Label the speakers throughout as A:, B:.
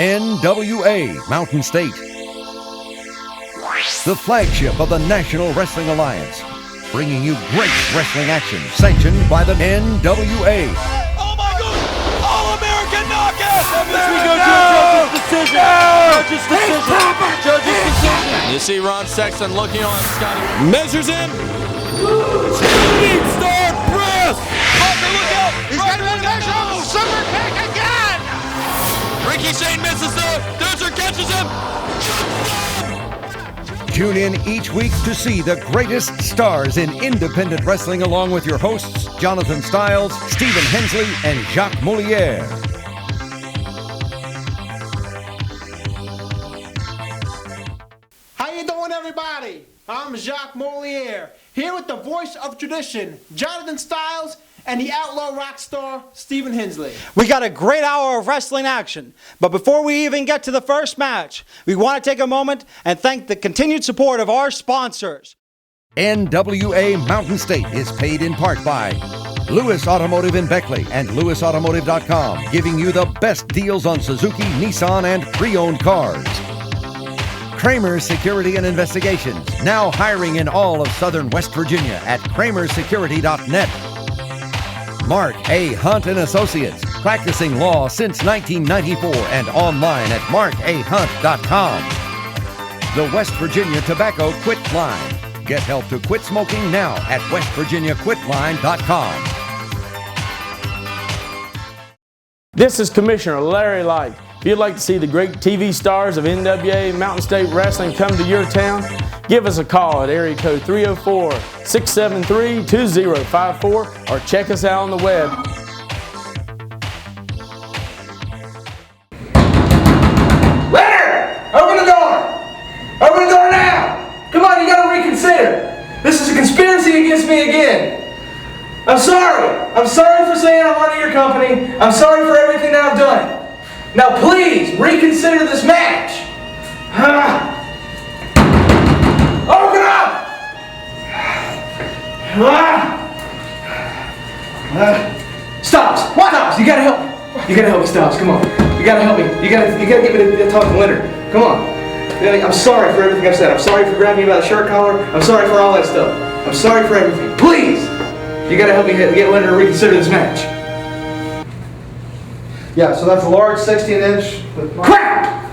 A: NWA Mountain State, the flagship of the National Wrestling Alliance, bringing you great wrestling action sanctioned by the NWA.
B: Oh my God! All-American knockout!
C: We go to a judge's decision. Judge's decision. Judge's decision.
B: You see Ron Sexton looking on Scotty. Measures him. Shooting star press! Parker, look out!
D: He's got to measure him. Super kick again!
B: Ricky Shane misses though. Dozer catches him.
A: Tune in each week to see the greatest stars in independent wrestling along with your hosts, Jonathan Stiles, Stephen Hensley, and Jacques Moliere.
E: How you doing, everybody? I'm Jacques Moliere, here with the voice of tradition, Jonathan Stiles, and the outlaw rock star, Stephen Hensley.
C: We got a great hour of wrestling action, but before we even get to the first match, we want to take a moment and thank the continued support of our sponsors.
A: NWA Mountain State is paid in part by Lewis Automotive in Beckley and LewisAutomotive.com, giving you the best deals on Suzuki, Nissan, and pre-owned cars. Kramer's Security and Investigations, now hiring in all of southern West Virginia at kramersecurity.net. Mark A. Hunt and Associates, practicing law since 1994 and online at markahunt.com. The West Virginia Tobacco Quit Line. Get help to quit smoking now at westvirginiaquitline.com.
F: This is Commissioner Larry Light. If you'd like to see the great TV stars of NWA Mountain State Wrestling come to your town, give us a call at area code 304-673-2054 or check us out on the web.
G: Leonard! Open the door! Open the door now! Come on, you gotta reconsider. This is a conspiracy against me again. I'm sorry. I'm sorry for saying I'm running your company. I'm sorry for everything that I've done. Now please, reconsider this match. Open up! Stops! What? Stops! You gotta help me. You gotta help me, Stops. Come on. You gotta help me. You gotta get me to talk to Leonard. Come on. I'm sorry for everything I've said. I'm sorry for grabbing you by the shirt collar. I'm sorry for all that stuff. I'm sorry for everything. Please! You gotta help me get Leonard to reconsider this match. Yeah, so that's a large 16-inch. Crap!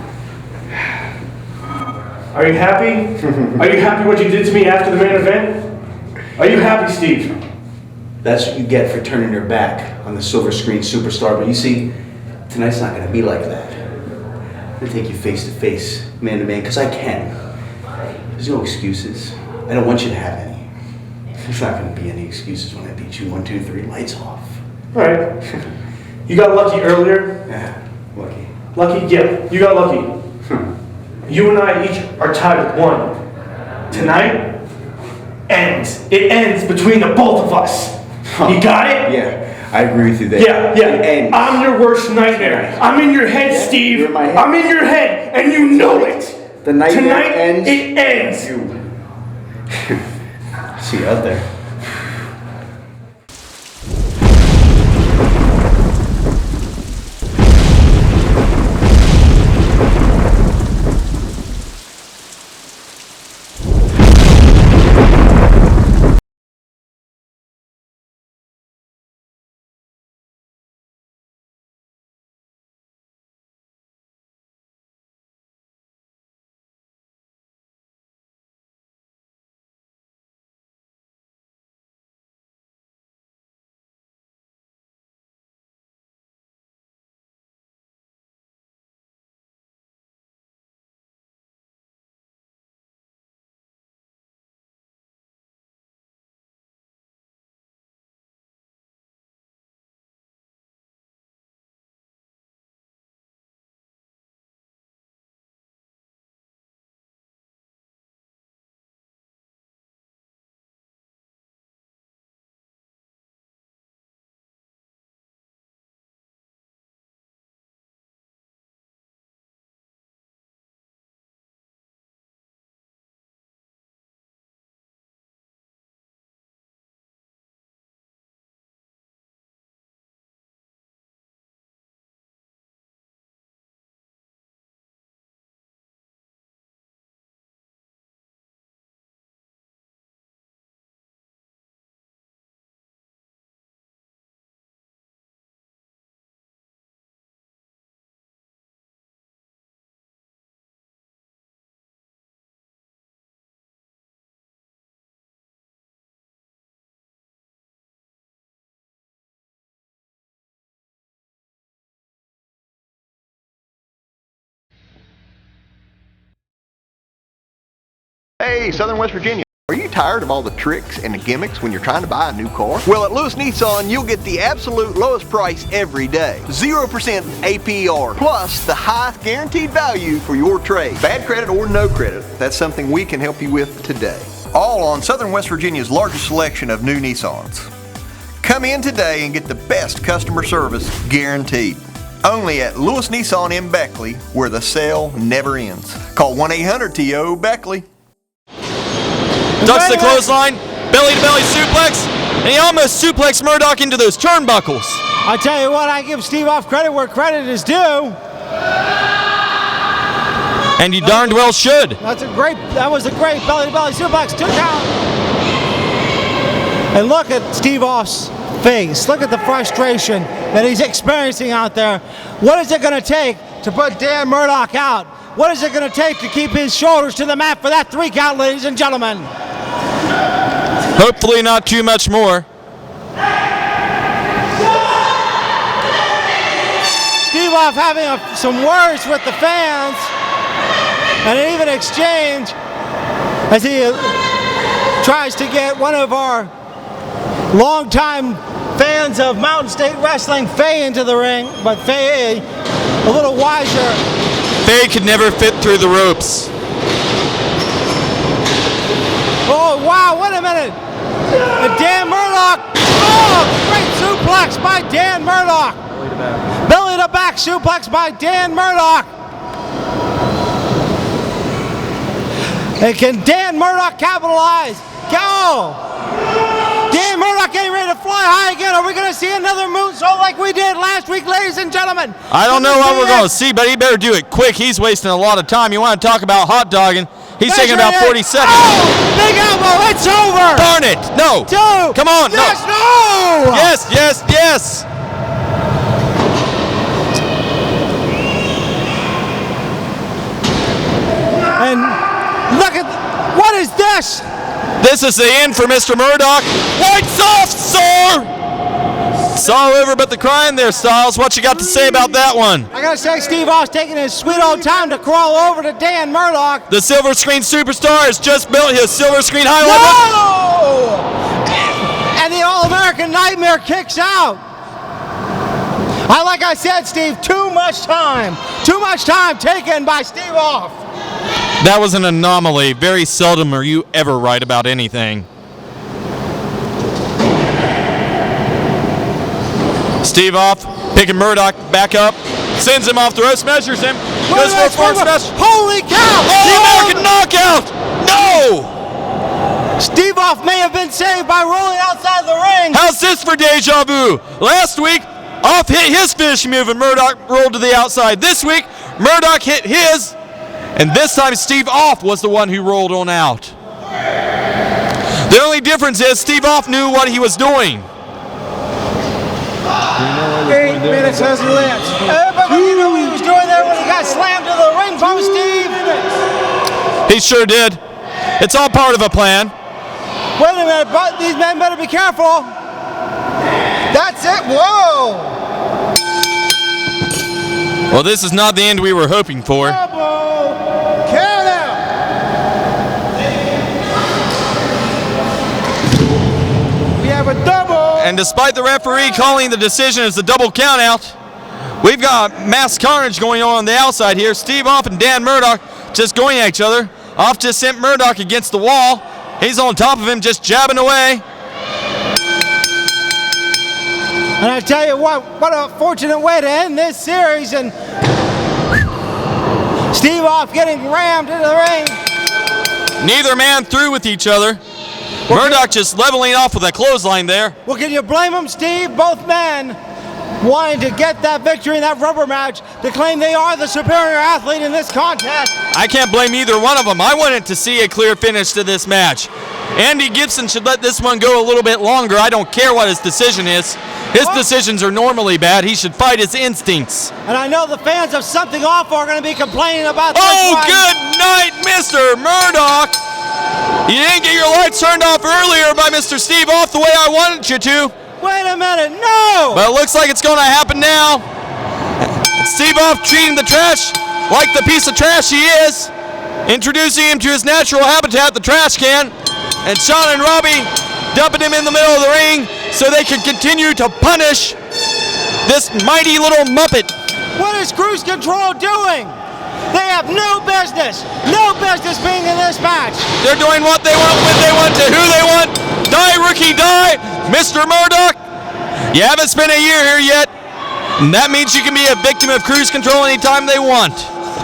H: Are you happy? Are you happy what you did to me after the main event? Are you happy, Steve?
I: That's what you get for turning your back on the silver screen superstar. But you see, tonight's not going to be like that. I'm going to take you face to face, man to man, because I can. There's no excuses. I don't want you to have any. There's not going to be any excuses when I beat you 1, 2, 3, lights off.
H: All right. You got lucky earlier.
I: Yeah, lucky.
H: Lucky? Yeah, you got lucky. You and I each are tied with 1. Tonight ends. It ends between the both of us. You got it?
I: Yeah, I agree with you there.
H: Yeah.
I: It ends.
H: I'm your worst nightmare. I'm in your head, Steve.
I: You're in my head.
H: I'm in your head, and you know it.
I: The nightmare
H: Tonight,
I: ends.
H: it ends.
I: See you out there.
J: Hey, Southern West Virginia. Are you tired of all the tricks and the gimmicks when you're trying to buy a new car? Well, at Lewis Nissan, you'll get the absolute lowest price every day. 0% APR, plus the highest guaranteed value for your trade. Bad credit or no credit, that's something we can help you with today. All on Southern West Virginia's largest selection of new Nissans. Come in today and get the best customer service guaranteed. Only at Lewis Nissan in Beckley, where the sale never ends. Call 1-800-TO-BECKLEY.
B: Ducks the clothesline, belly-to-belly suplex, and he almost suplexed Murdoch into those turnbuckles.
C: I tell you what, I give Steve off credit where credit is due.
B: And you darned well should.
C: That was a great belly-to-belly suplex. 2 count. And look at Steve Off's face. Look at the frustration that he's experiencing out there. What is it going to take to put Dan Murdoch out? What is it going to take to keep his shoulders to the mat for that 3 count, ladies and gentlemen?
B: Hopefully not too much more.
C: Steve Off having some words with the fans, and an even exchange as he tries to get one of our longtime fans of Mountain State Wrestling, Faye, into the ring, but Faye, a little wiser.
B: Faye could never fit through the ropes.
C: Oh, wow, wait a minute. And Dan Murdoch, oh, great suplex by Dan Murdoch. Belly to back suplex by Dan Murdoch. And can Dan Murdoch capitalize? Go! Dan Murdoch getting ready to fly high again. Are we going to see another moonsault like we did last week, ladies and gentlemen?
B: I don't know what we're going to see, but he better do it quick. He's wasting a lot of time. You want to talk about hot dogging? He's taking about 40 seconds.
C: Oh, big elbow, it's over.
B: Darn it. No.
C: 2.
B: Come on.
C: Yes,
B: no.
C: No.
B: Yes, yes, yes.
C: And look at, what is this?
B: This is the end for Mr. Murdoch. Lights off, sir! It's all over but the crying there, Styles. What you got to say about that one?
C: I gotta say, Steve Off's taking his sweet old time to crawl over to Dan Murdoch.
B: The Silver Screen Superstar has just built his Silver Screen highlight.
C: No! And the All-American Nightmare kicks out. Like I said, Steve, too much time taken by Steve Off.
B: That was an anomaly. Very seldom are you ever right about anything. Steve Off picking Murdoch back up, sends him off the ropes, measures him, goes for a forward smash.
C: Holy cow!
B: The American knockout! No!
C: Steve Off may have been saved by rolling outside the ring.
B: How's this for deja vu? Last week, Off hit his finishing move and Murdoch rolled to the outside. This week, Murdoch hit his, and this time Steve Off was the one who rolled on out. The only difference is Steve Off knew what he was doing.
C: 8 minutes has elapsed. But you know what he was doing there when he got slammed to the ring post, Steve?
B: He sure did. It's all part of a plan.
C: Wait a minute, but these men better be careful. That's it. Whoa!
B: Well, this is not the end we were hoping for.
C: Double count out. We have a double.
B: And despite the referee calling the decision as a double countout, we've got mass carnage going on the outside here. Steve Off and Dan Murdoch just going at each other. Off just sent Murdoch against the wall. He's on top of him, just jabbing away.
C: And I tell you what a fortunate way to end this series. And Steve Off getting rammed into the ring.
B: Neither man through with each other. Murdoch just leveling off with a clothesline there.
C: Well, can you blame them, Steve? Both men wanting to get that victory in that rubber match to claim they are the superior athlete in this contest.
B: I can't blame either one of them. I wanted to see a clear finish to this match. Andy Gibson should let this one go a little bit longer. I don't care what his decision is. His decisions are normally bad. He should fight his instincts.
C: And I know the fans of Something Awful are going to be complaining about this
B: Oh,
C: one.
B: good night, Mr. Murdoch. You didn't get your lights turned off earlier by Mr. Steve Off the way I wanted you to.
C: Wait a minute, no!
B: But it looks like it's going to happen now. Steve Off treating the trash like the piece of trash he is. introducing him to his natural habitat, the trash can, and Sean and Robbie dumping him in the middle of the ring so they can continue to punish this mighty little Muppet.
C: What is Cruise Control doing? They have no business being in this match.
B: They're doing what they want, when they want, to who they want. Die, rookie, die. Mr. Murdoch, you haven't spent a year here yet, and that means you can be a victim of Cruise Control anytime they want.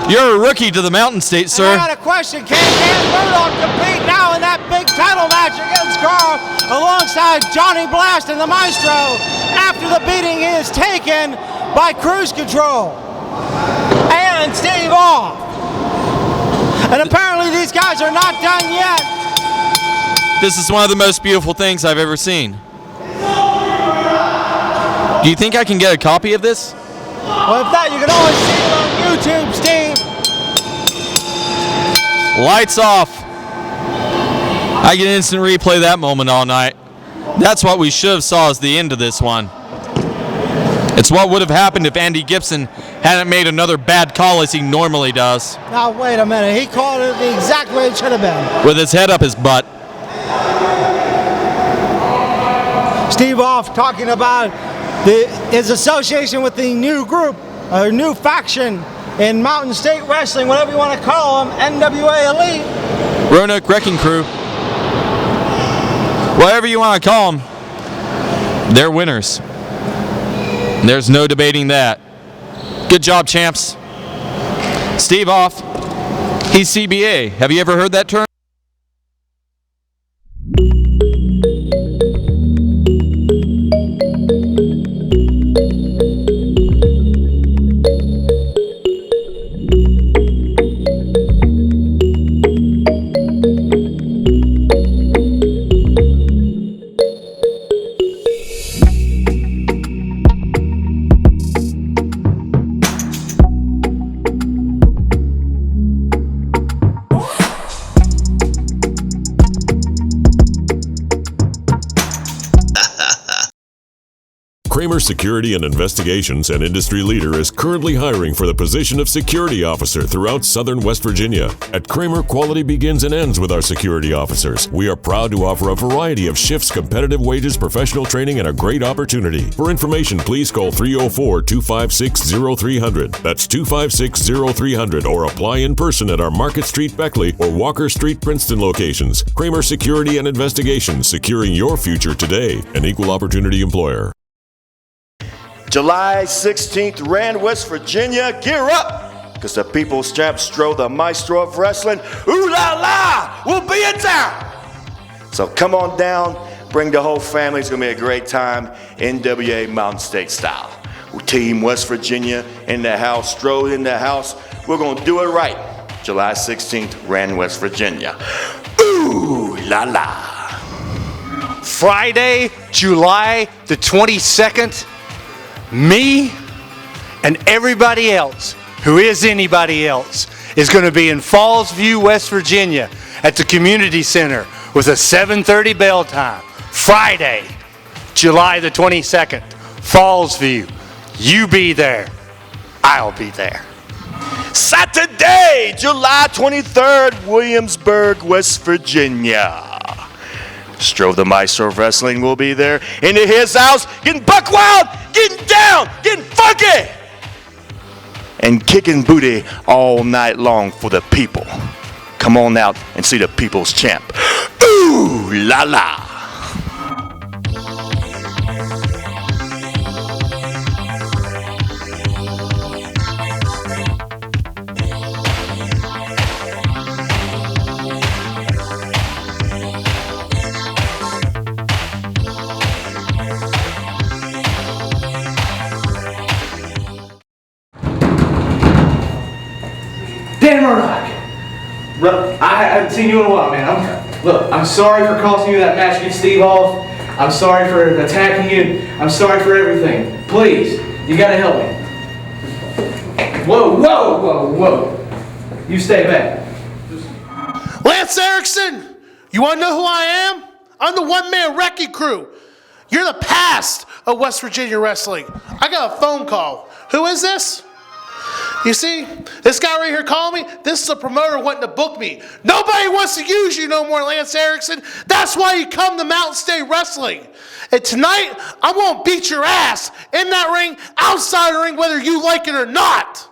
B: You're a rookie to the Mountain State, sir.
C: I got a question. Can Dan Murdoch compete now in that big title match against Karl alongside Johnny Blast and the Maestro after the beating he is taken by Cruise Control and Steve Off? And apparently these guys are not done yet.
B: This is one of the most beautiful things I've ever seen. Do you think I can get a copy of this?
C: Well, if not, you can always see it on YouTube, Steve.
B: Lights off. I can instant replay that moment all night. That's what we should have saw as the end of this one. It's what would have happened if Andy Gibson hadn't made another bad call as he normally does.
C: Now, wait a minute. He called it the exact way it should have been.
B: With his head up his butt.
C: Steve Off talking about his association with the new group, or new faction in Mountain State Wrestling, whatever you want to call them, NWA Elite.
B: Roanoke Wrecking Crew. Whatever you want to call them, they're winners. There's no debating that. Good job, champs. Steve Off, he's CBA. Have you ever heard that term?
K: Kramer Security and Investigations, an industry leader, is currently hiring for the position of security officer throughout southern West Virginia. At Kramer, quality begins and ends with our security officers. We are proud to offer a variety of shifts, competitive wages, professional training, and a great opportunity. For information, please call 304-256-0300. That's 256-0300, or apply in person at our Market Street Beckley or Walker Street Princeton locations. Kramer Security and Investigations, securing your future today. An equal opportunity employer.
L: July 16th, Rand, West Virginia. Gear up, because the People's Champ Stro, the Maestro of Wrestling, ooh la la, will be in town. So come on down, bring the whole family. It's going to be a great time, NWA Mountain State style. Team West Virginia in the house, Stro in the house. We're going to do it right. July 16th, Rand, West Virginia. Ooh la la.
M: Friday, July the 22nd. Me and everybody else who is anybody else is going to be in Falls View, West Virginia at the Community Center with a 7:30 bell time. Friday, July the 22nd, Falls View. You be there. I'll be there.
L: Saturday, July 23rd, Williamsburg, West Virginia. Stro, the Maestro of Wrestling, will be there into his house, getting buck wild, getting down, getting funky, and kicking booty all night long for the people. Come on out and see the People's Champ. Ooh la la.
G: Dan Murdoch! I haven't seen you in a while, man. I'm sorry for costing you that match against Steve Off. I'm sorry for attacking you. I'm sorry for everything. Please, you gotta help me. Whoa, whoa, whoa, whoa. You stay back.
E: Lance Erickson! You wanna know who I am? I'm the one-man wrecking crew. You're the past of West Virginia wrestling. I got a phone call. Who is this?
H: You see, this guy right here calling me, this is a promoter wanting to book me. Nobody wants to use you no more, Lance Erickson. That's why you come to Mountain State Wrestling. And tonight, I'm going to beat your ass in that ring, outside the ring, whether you like it or not.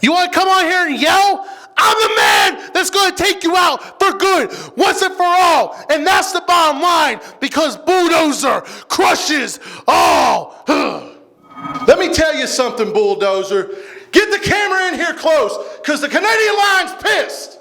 H: You want to come on here and yell? I'm the man that's going to take you out for good, once and for all. And that's the bottom line, because Bulldozer crushes all. Let me tell you something, Bulldozer. Get the camera in here close, because the Canadian line's pissed.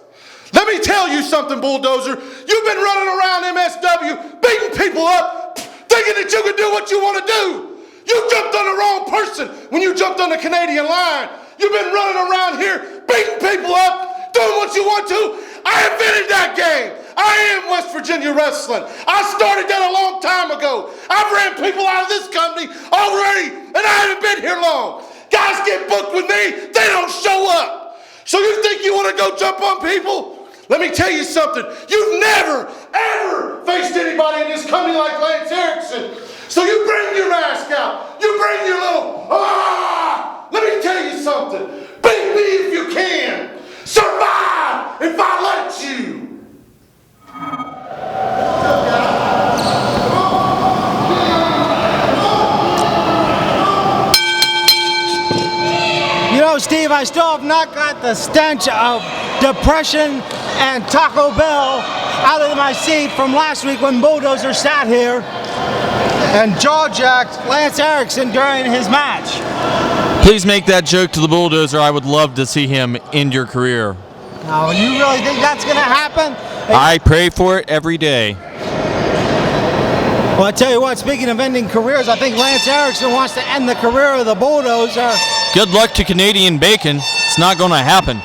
H: Let me tell you something, Bulldozer. You've been running around MSW, beating people up, thinking that you can do what you want to do. You jumped on the wrong person when you jumped on the Canadian line. You've been running around here, beating people up, doing what you want to. I invented that game. I am West Virginia Wrestling. I started that a long time ago. I've ran people out of this company already, and I haven't been here long. Guys get booked with me, they don't show up. So you think you want to go jump on people? Let me tell you something. You've never, ever faced anybody in this company like Lance Erickson. So you bring your mask out. You bring your little, Let me tell you something. Beat me if you can. Survive if I let you.
C: You know, Steve, I still have not got the stench of depression and Taco Bell out of my seat from last week when Bulldozer sat here and jaw-jacked Lance Erickson during his match.
B: Please make that joke to the Bulldozer. I would love to see him end your career.
C: No, you really think that's going to happen?
B: I pray for it every day.
C: Well, I tell you what, speaking of ending careers, I think Lance Erickson wants to end the career of the Bulldozer.
B: Good luck to Canadian Bacon. It's not going to happen.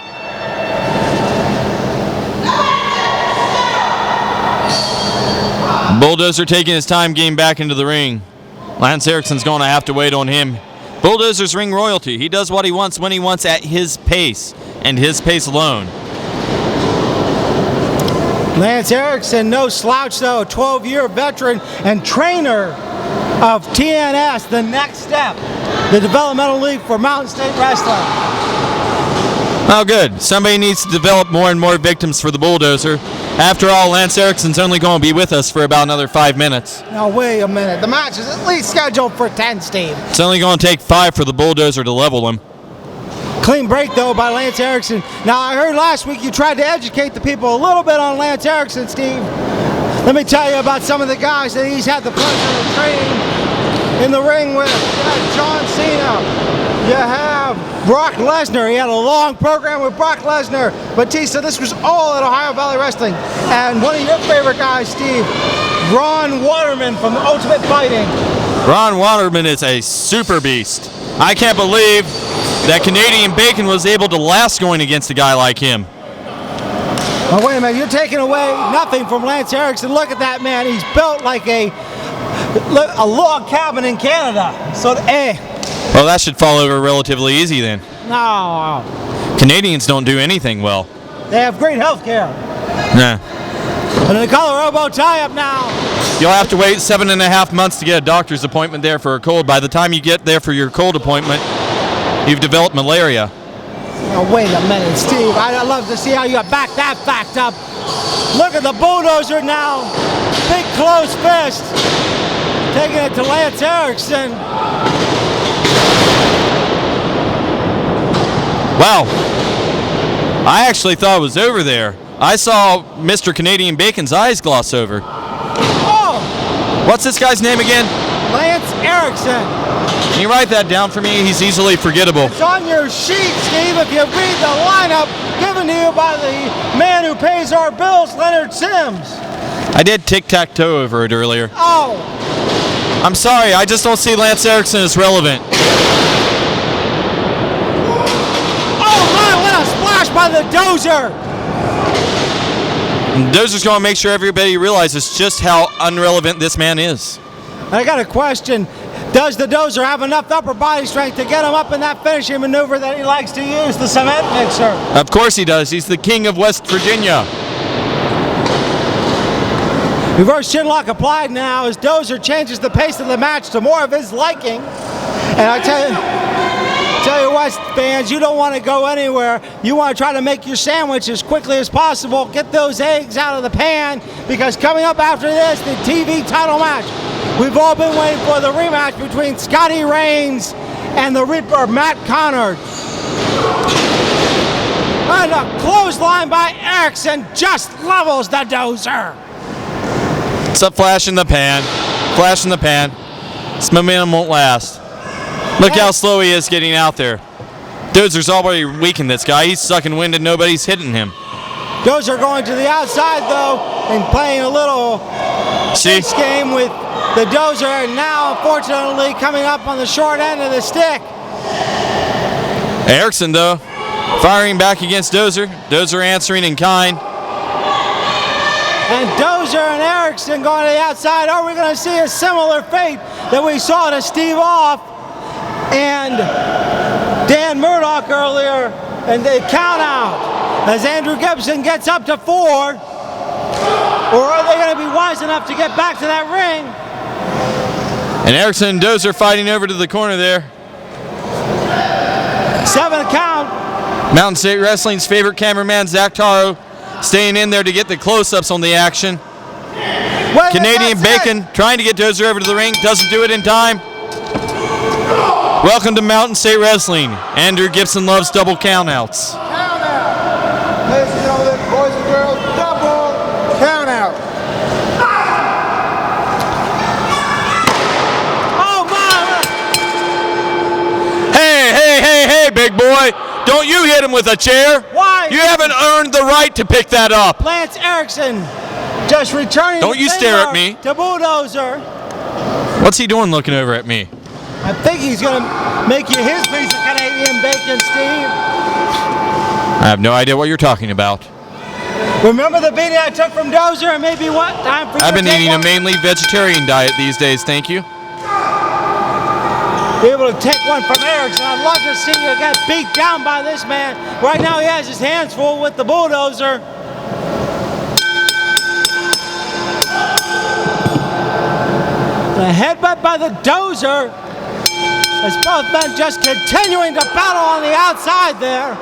B: Bulldozer taking his time getting back into the ring. Lance Erickson's going to have to wait on him. Bulldozer's ring royalty. He does what he wants when he wants at his pace, and his pace alone.
C: Lance Erickson, no slouch though, a 12-year veteran and trainer of TNS, the next step, the developmental league for Mountain State Wrestling.
B: Oh, good. Somebody needs to develop more and more victims for the Bulldozer. After all, Lance Erickson's only going to be with us for about another 5 minutes.
C: Now, wait a minute. The match is at least scheduled for 10, Steve.
B: It's only going to take 5 for the Bulldozer to level him.
C: Clean break, though, by Lance Erickson. Now, I heard last week you tried to educate the people a little bit on Lance Erickson, Steve. Let me tell you about some of the guys that he's had the pleasure of training in the ring with. You have John Cena. You have Brock Lesnar. He had a long program with Brock Lesnar. Batista, this was all at Ohio Valley Wrestling. And one of your favorite guys, Steve, Ron Waterman from Ultimate Fighting.
B: Ron Waterman is a super beast. I can't believe that Canadian Bacon was able to last going against a guy like him.
C: Oh, wait a minute. You're taking away nothing from Lance Erickson. Look at that man. He's built like a log cabin in Canada. So,
B: Well, that should fall over relatively easy then.
C: No.
B: Canadians don't do anything well.
C: They have great health care.
B: Nah.
C: And the collar elbow tie-up now.
B: You'll have to wait 7.5 months to get a doctor's appointment there for a cold. By the time you get there for your cold appointment, you've developed malaria.
C: Oh, wait a minute, Steve. I'd love to see how you back that fact up. Look at the Bulldozer now. Big close fist. Taking it to Lance Erickson.
B: Wow. I actually thought it was over there. I saw Mr. Canadian Bacon's eyes gloss over.
C: Oh!
B: What's this guy's name again?
C: Lance Erickson.
B: Can you write that down for me? He's easily forgettable.
C: It's on your sheet, Steve, if you read the lineup given to you by the man who pays our bills, Leonard Sims.
B: I did tic-tac-toe over it earlier.
C: Oh.
B: I'm sorry, I just don't see Lance Erickson as relevant.
C: Oh my, what a splash by the Dozer.
B: And Dozer's going to make sure everybody realizes just how unrelevant this man is.
C: I got a question. Does the Dozer have enough upper body strength to get him up in that finishing maneuver that he likes to use, the cement mixer?
B: Of course he does. He's the king of West Virginia.
C: Reverse chinlock applied now as Dozer changes the pace of the match to more of his liking. And I Tell you what, fans, you don't want to go anywhere. You want to try to make your sandwich as quickly as possible. Get those eggs out of the pan, because coming up after this, the TV title match. We've all been waiting for the rematch between Scotty Reigns and the Ripper, Matt Conard. And a clothesline by Erickson just levels the Dozer.
B: It's a flash in the pan. Flash in the pan. This momentum won't last. Look how slow he is getting out there. Dozer's already weakened this guy. He's sucking wind and nobody's hitting him.
C: Dozer going to the outside, though, and playing a little chase game with the Dozer, and now, unfortunately, coming up on the short end of the stick.
B: Erickson, though, firing back against Dozer. Dozer answering in kind.
C: And Dozer and Erickson going to the outside. Are we going to see a similar fate that we saw to Steve Off and Dan Murdoch earlier, and they count out as Andrew Gibson gets up to 4? Or are they going to be wise enough to get back to that ring?
B: And Erickson and Dozer fighting over to the corner there.
C: 7 count.
B: Mountain State Wrestling's favorite cameraman, Zach Taro, staying in there to get the close-ups on the action. Canadian Bacon trying to get Dozer over to the ring, doesn't do it in time. Welcome to Mountain State Wrestling. Andrew Gibson loves double countouts.
D: Count out. Ladies and gentlemen, boys and girls, double count out.
C: Oh my!
B: Hey, big boy. Don't you hit him with a chair.
C: Why?
B: You haven't earned the right to pick that up.
C: Lance Erickson just returning.
B: Don't you stare at me.
C: To Bulldozer.
B: What's he doing looking over at me?
C: I think he's going to make you his piece of Canadian bacon, Steve.
B: I have no idea what you're talking about.
C: Remember the beating I took from Dozer, and maybe what? Time for you
B: I've
C: to
B: been
C: take
B: eating a
C: one?
B: mainly vegetarian diet these days, thank you.
C: Be able to take one from Erickson. I'd love to see you get beat down by this man. Right now he has his hands full with the Bulldozer. The headbutt by the Dozer, as both men just continuing to battle on the outside there.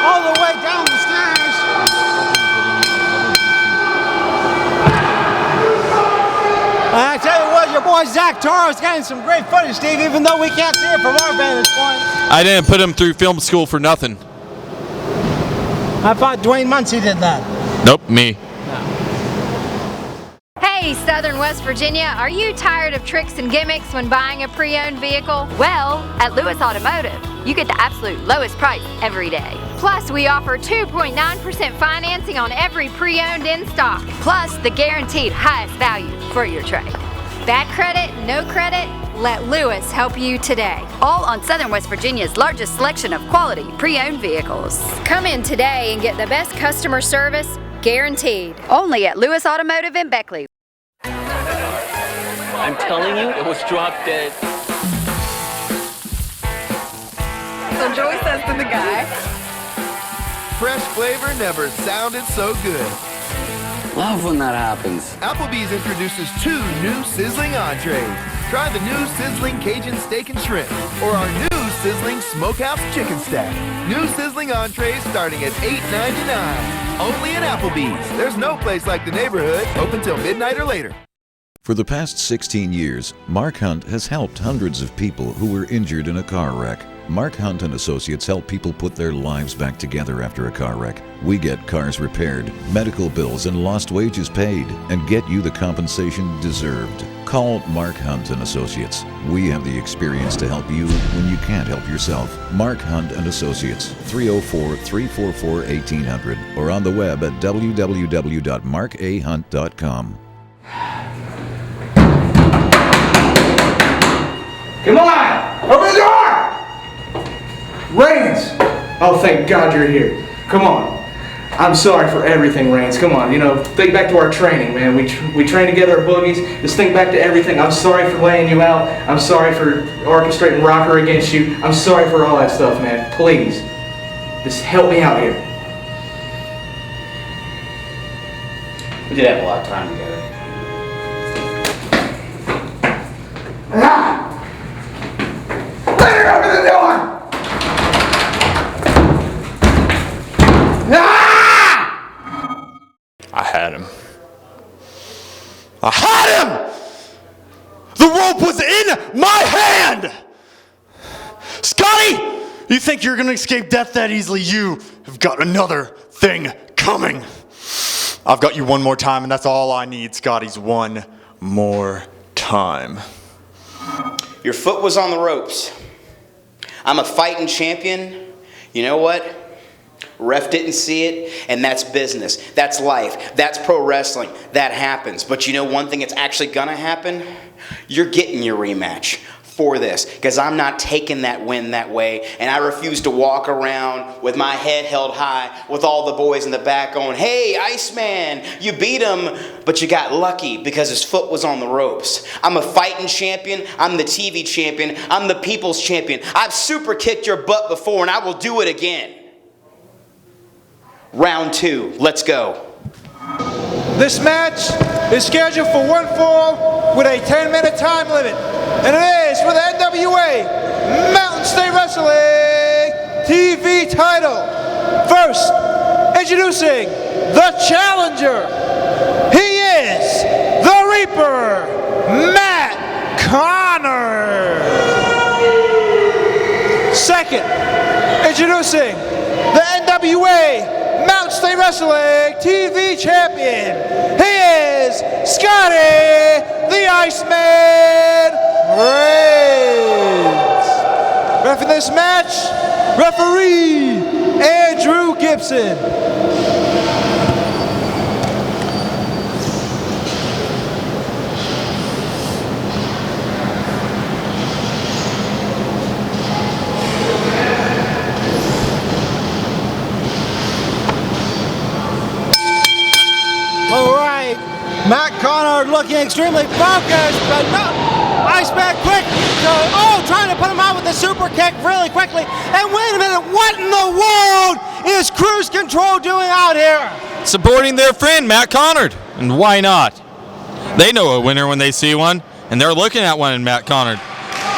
C: All the way down the stairs. And I tell you what, your boy Zach Taro's getting some great footage, Steve, even though we can't see it from our vantage point.
B: I didn't put him through film school for nothing.
C: I thought Dwayne Muncie did that.
B: Nope, me.
N: Hey, Southern West Virginia, are you tired of tricks and gimmicks when buying a pre-owned vehicle? Well, at Lewis Automotive, you get the absolute lowest price every day. Plus, we offer 2.9% financing on every pre-owned in stock, plus the guaranteed highest value for your trade. Bad credit, no credit? Let Lewis help you today. All on Southern West Virginia's largest selection of quality pre-owned vehicles. Come in today and get the best customer service, guaranteed. Only at Lewis Automotive in Beckley.
O: I'm telling you, it was drop dead.
P: So Joey says to the guy,
Q: fresh flavor never sounded so good.
O: Love when that happens.
Q: Applebee's introduces 2 new sizzling entrees. Try the new sizzling Cajun steak and shrimp, or our new sizzling smokehouse chicken stack. New sizzling entrees starting at $8.99. Only at Applebee's. There's no place like the neighborhood, open till midnight or later.
R: For the past 16 years, Mark Hunt has helped hundreds of people who were injured in a car wreck. Mark Hunt and Associates help people put their lives back together after a car wreck. We get cars repaired, medical bills and lost wages paid, and get you the compensation deserved. Call Mark Hunt and Associates. We have the experience to help you when you can't help yourself. Mark Hunt and Associates, 304-344-1800, or on the web at www.markahunt.com.
G: Come on! Open the door! Reigns! Oh, thank God you're here. Come on. I'm sorry for everything, Reigns. Come on, think back to our training, man. We train together at Boogies. Just think back to everything. I'm sorry for laying you out. I'm sorry for orchestrating Rocker against you. I'm sorry for all that stuff, man. Please, just help me out here.
I: We did have a lot of time together.
G: Ah!
S: I had him! The rope was in my hand! Scotty! You think you're gonna escape death that easily? You have got another thing coming. I've got you one more time, and that's all I need, Scotty's one more time.
T: Your foot was on the ropes. I'm a fighting champion. You know what? Ref didn't see it, and that's business. That's life. That's pro wrestling. That happens. But you know one thing that's actually gonna happen? You're getting your rematch for this, because I'm not taking that win that way, and I refuse to walk around with my head held high with all the boys in the back going, hey, Iceman, you beat him, but you got lucky because his foot was on the ropes. I'm a fighting champion. I'm the TV champion. I'm the people's champion. I've super kicked your butt before, and I will do it again. Round 2, let's go.
E: This match is scheduled for one fall with a 10-minute time limit. And it is for the NWA Mountain State Wrestling TV title. First, introducing the challenger. He is the Reaper, Matt Conard. Second, introducing the NWA Mountain State Wrestling TV champion. He is Scotty the Iceman Reigns. Refereeing this match, referee Andrew Gibson. Matt Conard looking extremely focused, but no, Iceman quick, trying to put him out with a super kick really quickly. And wait a minute, what in the world is Cruise Control doing out here?
B: Supporting their friend, Matt Conard. And why not? They know a winner when they see one, and they're looking at one in Matt Conard.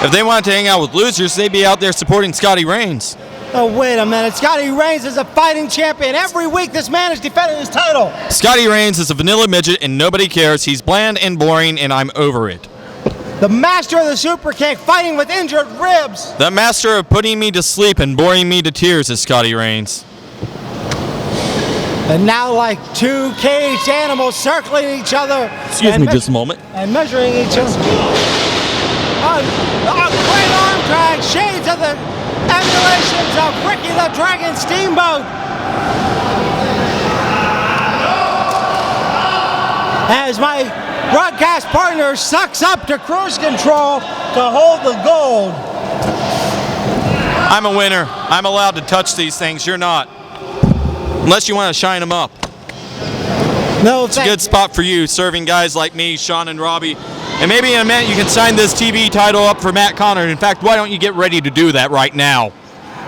B: If they wanted to hang out with losers, they'd be out there supporting Scotty Reigns.
C: Oh, wait a minute. Scotty Reigns is a fighting champion. Every week this man is defending his title.
B: Scotty Reigns is a vanilla midget and nobody cares. He's bland and boring and I'm over it.
C: The master of the super kick, fighting with injured ribs.
B: The master of putting me to sleep and boring me to tears is Scotty Reigns.
C: And now like two caged animals circling each other.
B: Excuse me just a moment.
C: And measuring each other. Great arm drag, shades of the emulations of Ricky the Dragon Steamboat. As my broadcast partner sucks up to Cruise Control to hold the gold.
B: I'm a winner. I'm allowed to touch these things. You're not. Unless you want to shine them up.
C: No,
B: it's a good spot for you, serving guys like me, Sean and Robbie. And maybe in a minute you can sign this TV title up for Matt Conard. In fact, why don't you get ready to do that right now?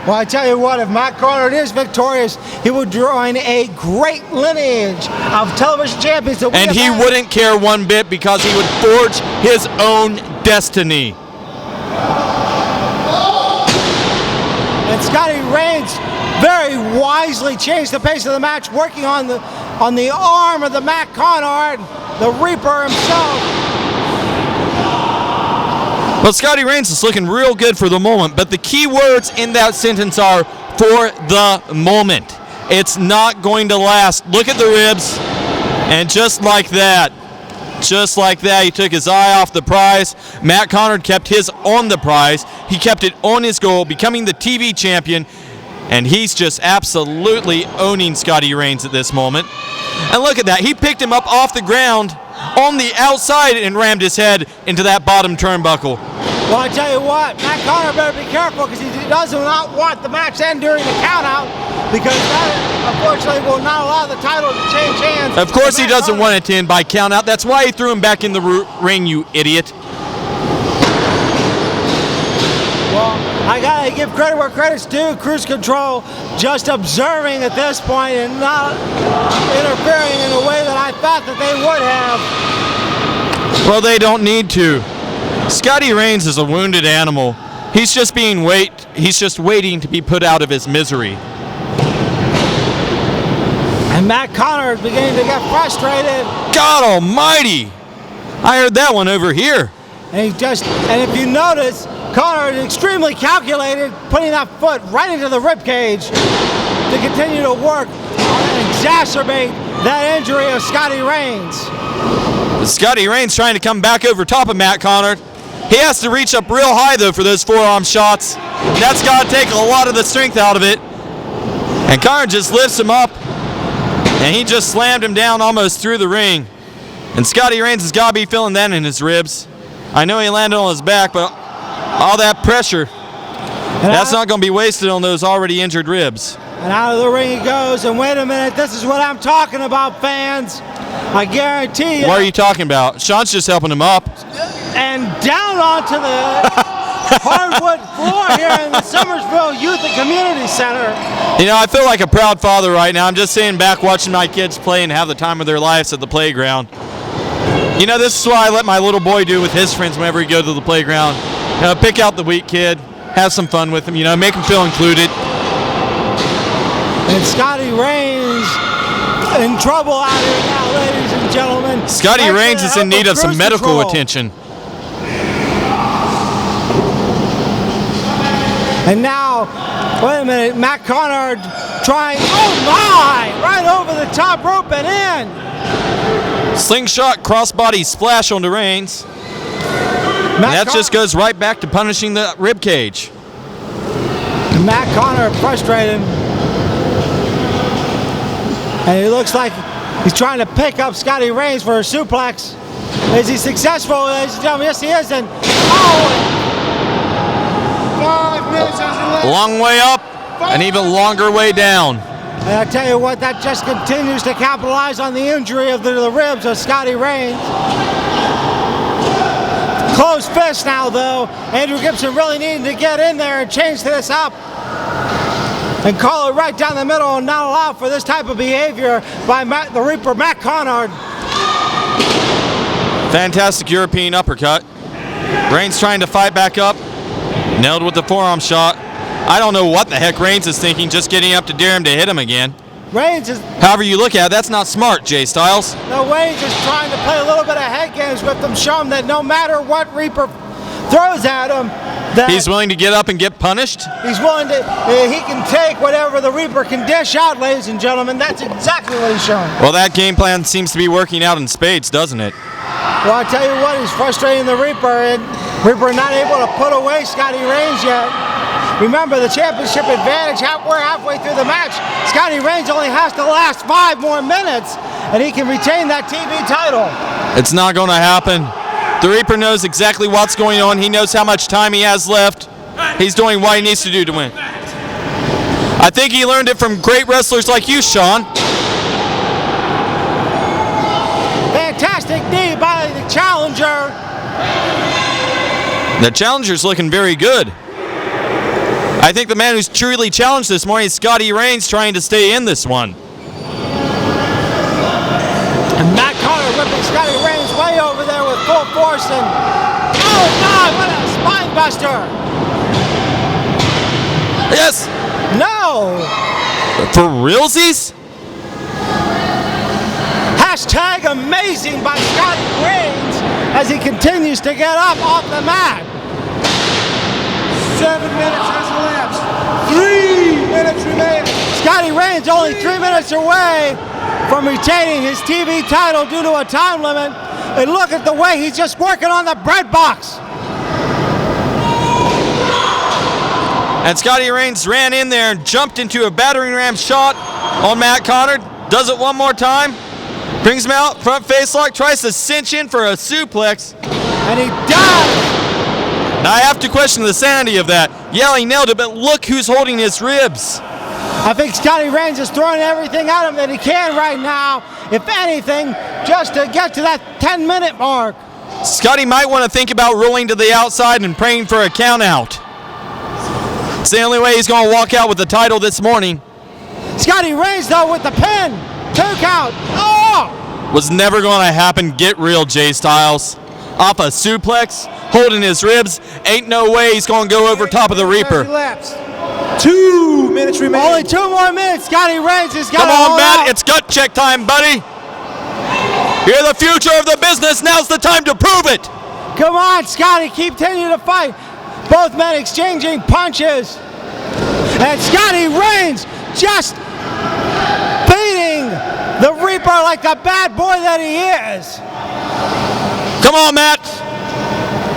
C: Well, I tell you what, if Matt Conard is victorious, he will join a great lineage of television champions.
B: And he wouldn't care one bit because he would forge his own destiny.
C: And Scotty Reigns very wisely changed the pace of the match, working on the arm of the Matt Conard, the Reaper himself.
B: Well, Scotty Reigns is looking real good for the moment, but the key words in that sentence are for the moment. It's not going to last. Look at the ribs, and just like that, he took his eye off the prize. Matt Conard kept his on the prize. He kept it on his goal, becoming the TV champion, and he's just absolutely owning Scotty Reigns at this moment. And look at that. He picked him up off the ground on the outside and rammed his head into that bottom turnbuckle.
C: Well, I tell you what, Matt Conard better be careful because he does not want the match to end during the countout, because that, unfortunately, will not allow the title to change hands.
B: Of course he doesn't want it to end by countout. That's why he threw him back in the ring, you idiot.
C: Well, I gotta give credit where credit's due. Cruise Control just observing at this point and not interfering in a way that I thought that they would have.
B: Well, they don't need to. Scotty Reigns is a wounded animal. He's just waiting to be put out of his misery.
C: And Matt Conard beginning to get frustrated.
B: God almighty! I heard that one over here.
C: And if you notice, Conard is extremely calculated, putting that foot right into the rib cage to continue to work and exacerbate that injury of Scotty Reigns.
B: Scotty Reigns trying to come back over top of Matt Conard. He has to reach up real high, though, for those forearm shots. That's got to take a lot of the strength out of it. And Conard just lifts him up, and he just slammed him down almost through the ring. And Scotty Reigns has got to be feeling that in his ribs. I know he landed on his back, but all that pressure, that's not going to be wasted on those already injured ribs.
C: And out of the ring he goes, and wait a minute, this is what I'm talking about, fans. I guarantee you.
B: What are you talking about? Sean's just helping him up.
C: And down onto the hardwood floor here in the Summersville Youth and Community Center.
B: You know, I feel like a proud father right now. I'm just sitting back watching my kids play and have the time of their lives at the playground. You know, this is what I let my little boy do with his friends whenever he goes to the playground. You know, pick out the weak kid, have some fun with him, you know, make him feel included.
C: And Scotty Reigns in trouble out here now, ladies and gentlemen.
B: Scotty Reigns is in need of some medical attention.
C: And now, wait a minute, Matt Conard trying, oh my, right over the top rope and in.
B: Slingshot crossbody splash onto Reigns. And that just goes right back to punishing the rib cage.
C: Matt Conard frustrated. And it looks like he's trying to pick up Scotty Reigns for a suplex. Is he successful, ladies and gentlemen? Yes, he is. And oh!
H: 5 minutes has elapsed.
B: Long way up, an even longer way down.
C: And I tell you what, that just continues to capitalize on the injury of the ribs of Scotty Reigns. Closed fist now, though. Andrew Gibson really needing to get in there and change this up and call it right down the middle and not allow for this type of behavior by the Reaper, Matt Conard.
B: Fantastic European uppercut. Reigns trying to fight back up. Nailed with the forearm shot. I don't know what the heck Reigns is thinking, just getting up to dare him to hit him again.
C: Reigns is...
B: However you look at it, that's not smart, Jay Styles.
C: No, Reigns is trying to play a little bit of head games with them, show him that no matter what Reaper throws at him, that
B: he's willing to get up and get punished?
C: He's willing to, he can take whatever the Reaper can dish out, ladies and gentlemen. That's exactly what he's showing.
B: Well, that game plan seems to be working out in spades, doesn't it?
C: Well, I tell you what, he's frustrating the Reaper, and Reaper not able to put away Scotty Reigns yet. Remember, the championship advantage, we're halfway through the match. Scotty Reigns only has to last 5 more minutes, and he can retain that TV title.
B: It's not going to happen. The Reaper knows exactly what's going on. He knows how much time he has left. He's doing what he needs to do to win. I think he learned it from great wrestlers like you, Sean.
C: Fantastic knee by the challenger.
B: The challenger's looking very good. I think the man who's truly challenged this morning is Scotty Reigns, trying to stay in this one.
C: And Matt Conard whipping Scotty Reigns way over there with full force, and oh God, what a spine buster!
B: Yes!
C: No!
B: For realsies?
C: Hashtag amazing by Scotty Reigns as he continues to get up off the mat.
H: 7 minutes has elapsed. 3 minutes remain.
C: Scotty Reigns only 3 minutes away from retaining his TV title due to a time limit. And look at the way he's just working on the bread box.
B: And Scotty Reigns ran in there and jumped into a battering ram shot on Matt Conard. Does it one more time. Brings him out, front face lock, tries to cinch in for a suplex.
C: And he does.
B: Now I have to question the sanity of that. Yeah, he nailed it, but look who's holding his ribs.
C: I think Scotty Reigns is throwing everything at him that he can right now, if anything, just to get to that 10-minute mark.
B: Scotty might want to think about rolling to the outside and praying for a count out. It's the only way he's going to walk out with the title this morning.
C: Scotty Reigns, though, with the pin. 2 count. Oh!
B: Was never going to happen. Get real, Jay Styles. Off a suplex, holding his ribs. Ain't no way he's going to go over top of the Reaper.
H: 2 minutes remain.
C: Only 2 more minutes. Scotty Reigns has got
B: Come on, Matt. It's gut check time, buddy. You're the future of the business. Now's the time to prove it.
C: Come on, Scotty, continue to fight. Both men exchanging punches. And Scotty Reigns just beating the Reaper like the bad boy that he is.
B: Come on, Matt.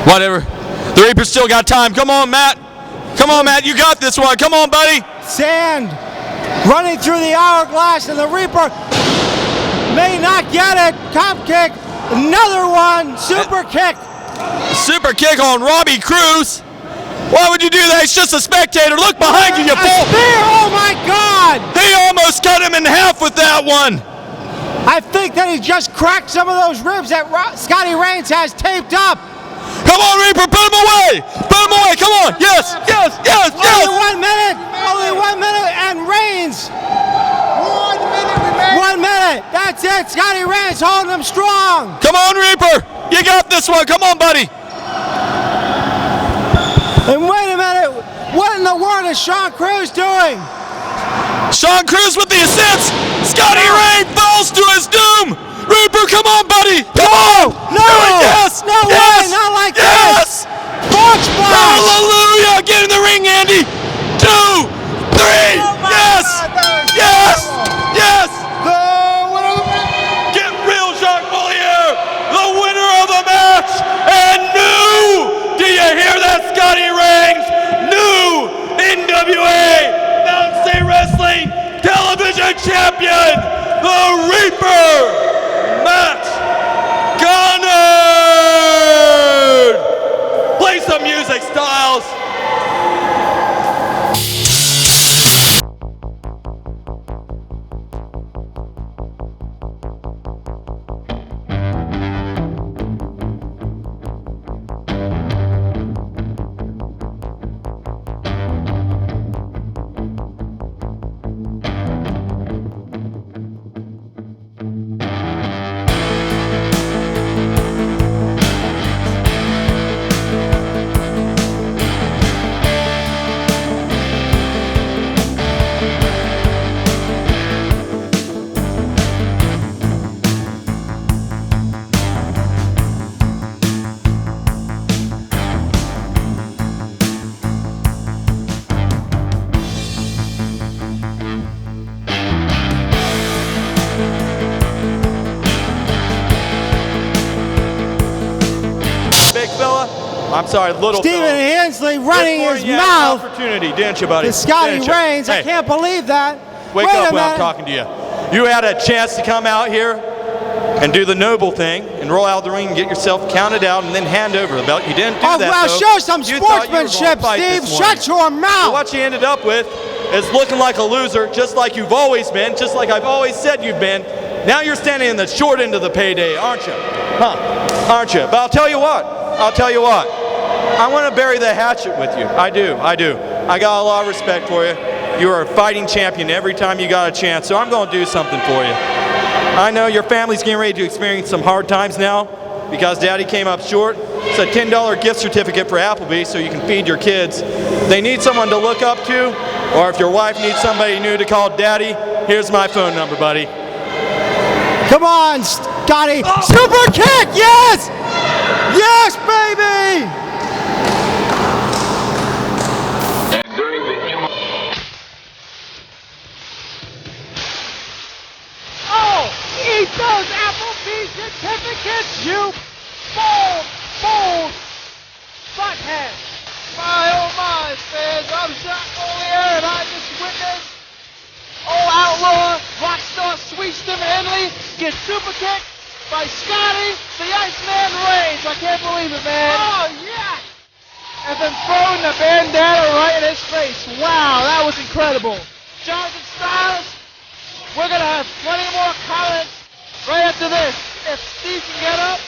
B: Whatever. The Reaper's still got time. Come on, Matt. Come on, Matt. You got this one. Come on, buddy.
C: Sand running through the hourglass, and the Reaper may not get it. Top kick. Another one. Super kick.
B: Super kick on Robbie Cruz. Why would you do that? He's just a spectator. Look behind you, you fool.
C: Oh, my God.
B: He almost cut him in half with that one.
C: I think that he just cracked some of those ribs that Scotty Reigns has taped up.
B: Come on, Reaper, put him away! Put him away, come on! Yes, yes, yes, yes!
C: Only 1 minute, and Reigns. 1 minute, that's it. Scotty Reigns holding him strong.
B: Come on, Reaper, you got this one. Come on, buddy.
C: And wait a minute, what in the world is Sean Cruz doing?
B: Sean Cruz with the assist. Scotty Reigns falls to his doom. Reaper, come on, buddy! Come on!
C: No!
B: Yes!
C: No
B: yes!
C: way! Not like
B: yes!
C: this! Box splash!
B: Hallelujah! Get in the ring, Andy! 2, 3! Yes! Yes! Yes! Get real, Jacques Bollier! The winner of the match! And new! Do you hear that, Scotty Reigns? New NWA Mountain State Wrestling Television Champion, the Reaper! Matt Conard! Play some music, Styles. I'm sorry, little
C: Stephen Hensley running his
B: you
C: mouth.
B: Had an opportunity, didn't you, buddy?
C: To Scotty
B: Didn't you?
C: Reigns.
B: Hey,
C: I can't believe that.
B: Wake
C: Wait
B: up
C: a
B: when I'm
C: minute.
B: talking to you. You had a chance to come out here and do the noble thing and roll out the ring and get yourself counted out and then hand over the belt. You didn't do that,
C: well,
B: though.
C: show some
B: You thought you were
C: sportsmanship,
B: gonna fight
C: Steve.
B: this morning.
C: Shut your mouth.
B: So what you ended up with is looking like a loser, just like you've always been, just like I've always said you've been. Now you're standing in the short end of the payday, aren't you? Huh? Aren't you? But I'll tell you what. I want to bury the hatchet with you. I do. I got a lot of respect for you. You are a fighting champion every time you got a chance, so I'm going to do something for you. I know your family's getting ready to experience some hard times now because Daddy came up short. It's a $10 gift certificate for Applebee's so you can feed your kids. They need someone to look up to, or if your wife needs somebody new to call Daddy, here's my phone number, buddy.
C: Come on, Scotty. Oh. Super kick, yes! Yes, baby!
D: Oh, eat those Applebee's certificates, you bold butthead. My, oh my, fans, I'm Jacques Bollier, and I just witnessed Outlaw Rockstar Sweet Stephen Henley get super kicked by Scotty the Iceman Reigns. I can't believe it, man. Oh, yeah. And then throwing the bandana right in his face. Wow, that was incredible. Jonathan Styles, we're going to have plenty more comments right after this. If Steve can get up,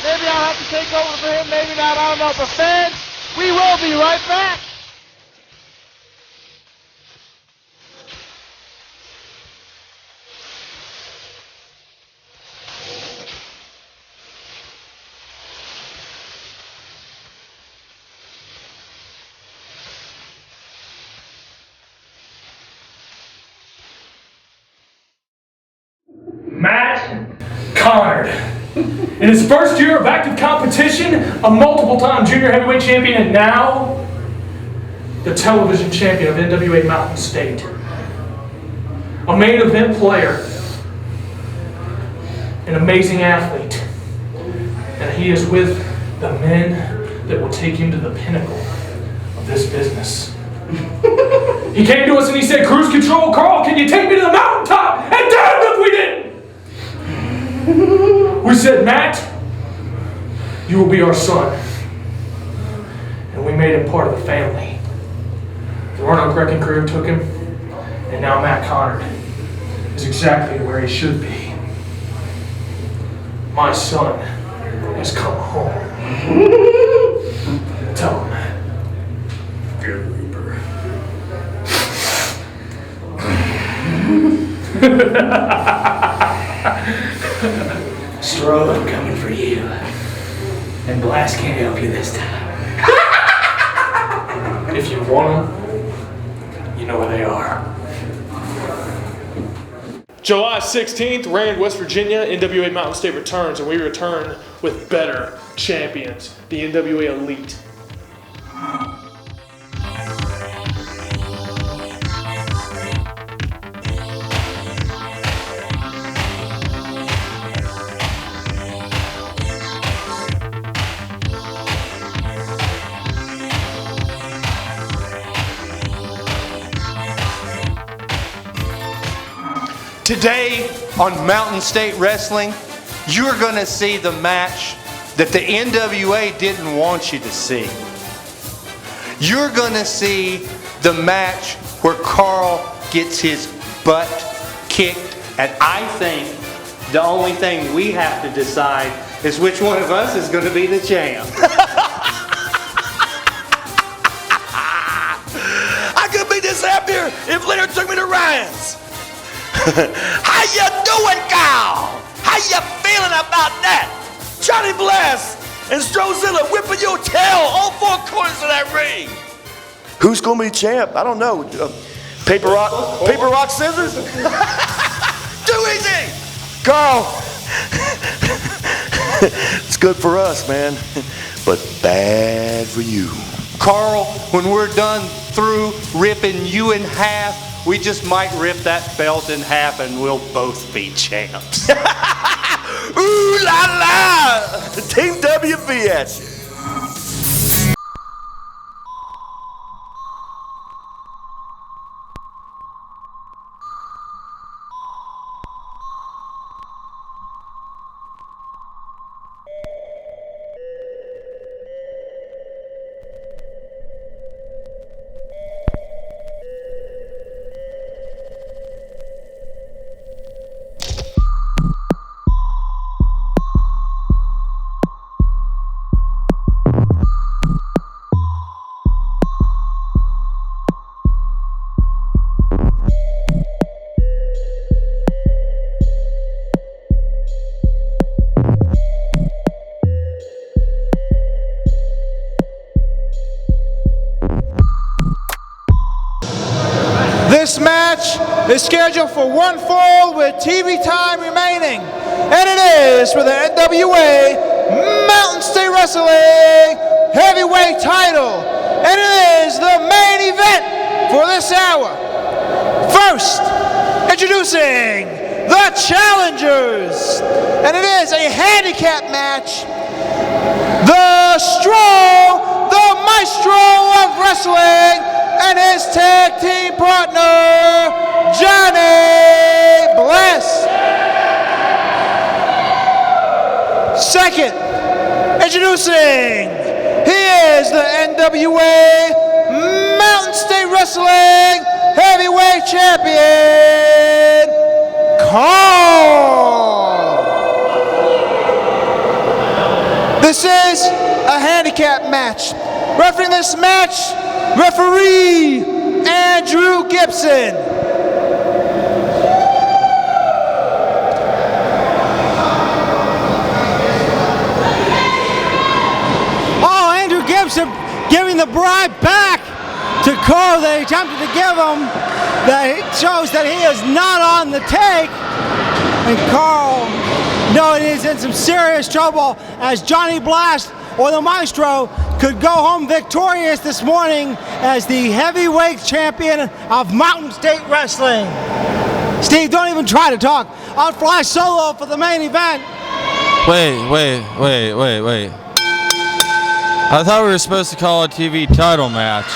D: maybe I'll have to take over for him, maybe not, I don't know. But fans, we will be right back.
U: Conard. In his first year of active competition, a multiple-time junior heavyweight champion, and now the television champion of NWA Mountain State. A main event player, an amazing athlete, and he is with the men that will take him to the pinnacle of this business. He came to us and he said, "Cruise control, Karl, can you take me to the mountaintop?" And damn if we didn't! We said, "Matt, you will be our son." And we made him part of the family. The Roanoke Wrecking Crew took him, and now Matt Conard is exactly where he should be. My son has come home. Tell him that. Good Reaper.
V: Stroh, I'm coming for you. And Blast can't help you this time.
U: If you want them, you know where they are. July 16th, Rand, West Virginia, NWA Mountain State returns, and we return with better champions, the NWA Elite.
M: Today on Mountain State Wrestling, you're going to see the match that the NWA didn't want you to see. You're going to see the match where Karl gets his butt kicked, and I think the only thing we have to decide is which one of us is going to be the champ.
L: I could be this happier if Leonard took me to Ryan's. How you doing, Karl? How you feeling about that? Johnny Blast and Strozilla whipping your tail all four corners of that ring. Who's gonna be champ? I don't know. Paper, rock, scissors? Too easy! Karl, it's good for us, man, but bad for you.
M: Karl, when we're done through ripping you in half, we just might rip that belt in half and we'll both be champs.
L: Ooh la la! Team WV at you.
E: This match is scheduled for one fall with TV time remaining, and it is for the NWA Mountain State Wrestling Heavyweight title, and it is the main event for this hour. First, introducing the challengers, and it is a handicap match. The Strong, the Maestro of Wrestling, and his tag team partner, Johnny Bless. Second, introducing, he is the NWA Mountain State Wrestling Heavyweight Champion, Karl. This is a handicap match. Refereeing this match, referee Andrew Gibson.
C: Oh, Andrew Gibson giving the bribe back to Karl that he attempted to give him. That shows that he is not on the take. And Karl No, he is in some serious trouble as Johnny Blast or the Maestro could go home victorious this morning as the heavyweight champion of Mountain State Wrestling. Steve, don't even try to talk. I'll fly solo for the main event.
B: Wait. I thought we were supposed to call a TV title match.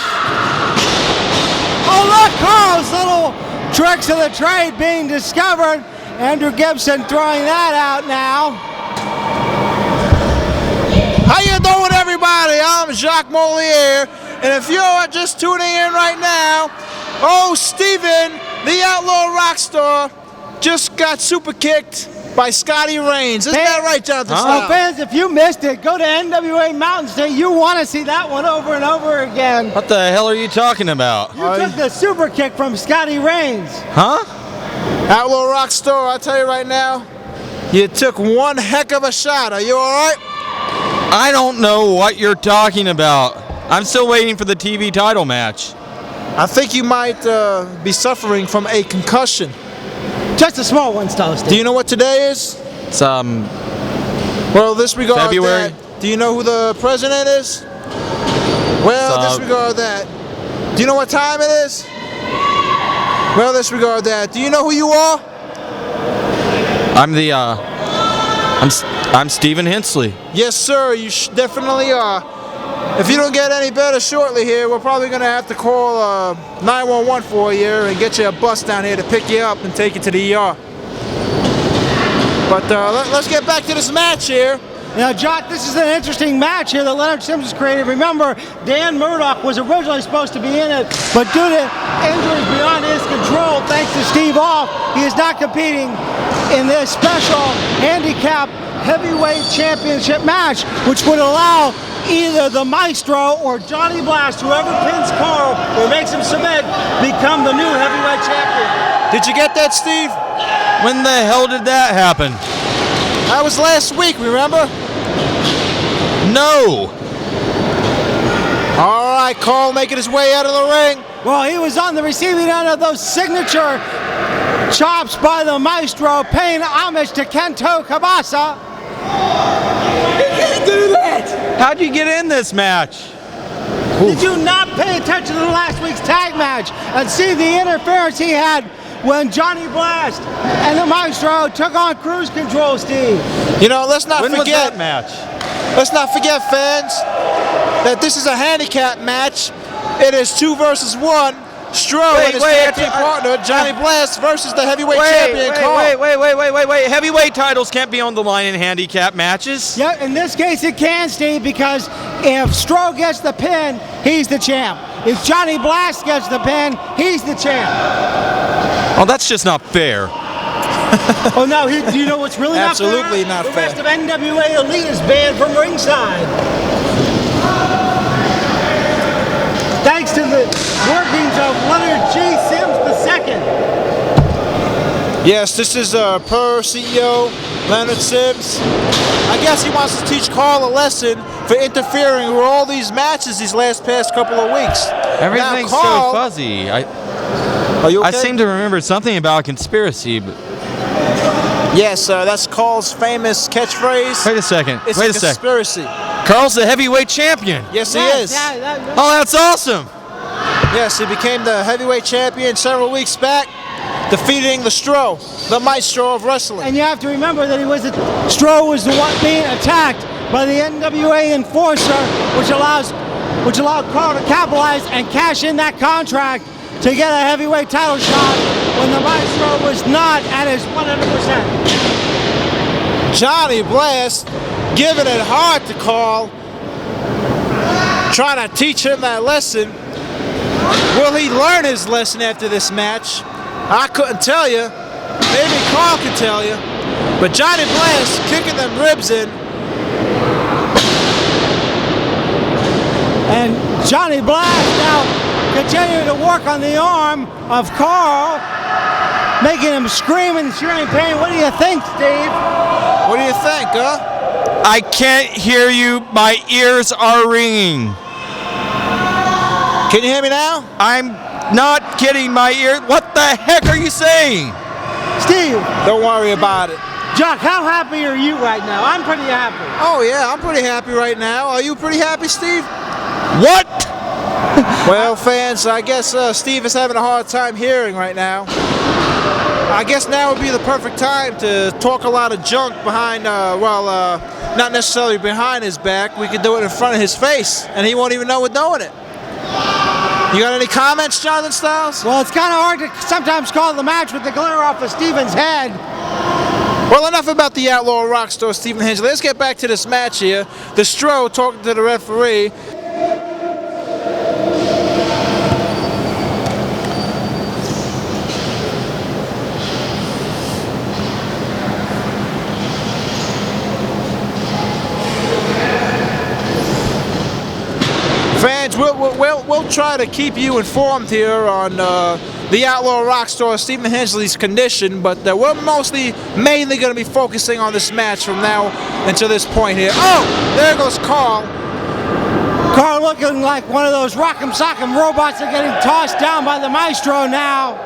C: Oh, look, Karl's little tricks of the trade being discovered. Andrew Gibson throwing that out now.
E: How you doing, everybody? I'm Jacques Moliere, and if you're just tuning in right now, oh, Steven, the Outlaw Rockstar, just got super kicked by Scotty Reigns. Isn't that right, Jonathan?
C: Fans, if you missed it, go to NWA Mountain State. You want to see that one over and over again.
B: What the hell are you talking about?
C: You took the super kick from Scotty Reigns.
B: Huh?
E: Outlaw Rockstar, I'll tell you right now, you took one heck of a shot. Are you all right?
B: I don't know what you're talking about. I'm still waiting for the TV title match.
E: I think you might be suffering from a concussion.
C: Just a small one, Steve.
E: Do you know what today is?
B: It's
E: Well, disregard
B: February.
E: that. Do you know who the president is? Well, disregard that. Do you know what time it is? Well, disregard that. Do you know who you are?
B: I'm Stephen Hensley.
E: Yes, sir. You definitely are. If you don't get any better shortly here, we're probably going to have to call 911 for you and get you a bus down here to pick you up and take you to the ER. But let's get back to this match here.
C: Now, Jock, this is an interesting match here that Leonard Sims created. Remember, Dan Murdoch was originally supposed to be in it, but due to injuries beyond his control, thanks to Steve Off, he is not competing in this special handicap heavyweight championship match, which would allow either the Maestro or Johnny Blast, whoever pins Karl or makes him submit, become the new heavyweight champion.
E: Did you get that, Steve?
B: When the hell did that happen?
E: That was last week, remember?
B: No.
E: All right, Karl making his way out of the ring.
C: Well, he was on the receiving end of those signature chops by the Maestro, paying homage to Kento Kabasa.
B: He can't do that. How'd you get in this match?
C: Did you not pay attention to the last week's tag match and see the interference he had when Johnny Blast and the Maestro took on Cruise Control, Steve?
E: You know, let's not
B: When
E: forget.
B: was that match?
E: Let's not forget, fans, that this is a handicap match. It is 2 versus 1. Strode and his tag team partner, Johnny Blast, versus the heavyweight champion, Karl.
B: Wait. Heavyweight titles can't be on the line in handicap matches.
C: Yeah, in this case it can, Steve, because if Strode gets the pin, he's the champ. If Johnny Blast gets the pin, he's the champ.
B: Oh, that's just not fair.
C: Oh no, do you know what's really
E: Absolutely
C: not fair?
E: not fair.
C: The rest of NWA Elite is banned from ringside. Thanks to the workings of Leonard G. Sims II.
E: Yes, this is per CEO Leonard Sims. I guess he wants to teach Karl a lesson for interfering with all these matches these past couple of weeks.
B: Everything's
E: now, Karl,
B: so fuzzy.
E: Are you okay?
B: I seem to remember something about a conspiracy, but
E: yes, that's Karl's famous catchphrase.
B: wait a second.
E: It's
B: Wait
E: a conspiracy.
B: Karl's the heavyweight champion.
E: Yes, he is.
B: Oh, that's awesome.
E: Yes, he became the heavyweight champion several weeks back, defeating the Maestro of wrestling.
C: And you have to remember that Strode was the one being attacked by the NWA enforcer, which allowed Karl to capitalize and cash in that contract to get a heavyweight title shot when the Maestro was not at his 100%.
E: Johnny Blast giving it hard to Karl, trying to teach him that lesson. Will he learn his lesson after this match? I couldn't tell you. Maybe Karl could tell you. But Johnny Blast kicking them ribs in.
C: And Johnny Blast now continuing to work on the arm of Karl, making him scream and cheer in pain. What do you think, Steve?
E: What do you think, huh?
B: I can't hear you. My ears are ringing.
E: Can you hear me now?
B: I'm not getting my ear. What the heck are you saying?
C: Steve.
E: Don't worry about it.
C: Jock, how happy are you right now? I'm pretty happy.
E: Oh yeah, I'm pretty happy right now. Are you pretty happy, Steve?
B: What?
E: Well, fans, I guess Steve is having a hard time hearing right now. I guess now would be the perfect time to talk a lot of junk behind, not necessarily behind his back. We could do it in front of his face, and he won't even know we're doing it. You got any comments, Jonathan Styles?
C: Well, it's kind of hard to sometimes call the match with the glare off of Steven's head.
E: Well, enough about the Outlaw rock star, Stephen Hensley. Let's get back to this match here. The Stro talking to the referee. Fans, we'll try to keep you informed here on the Outlaw rock star Stephen Hensley's condition, but we're mainly going to be focusing on this match from now until this point here. Oh, there goes Karl.
C: Karl looking like one of those rock'em sock'em robots that are getting tossed down by the maestro now.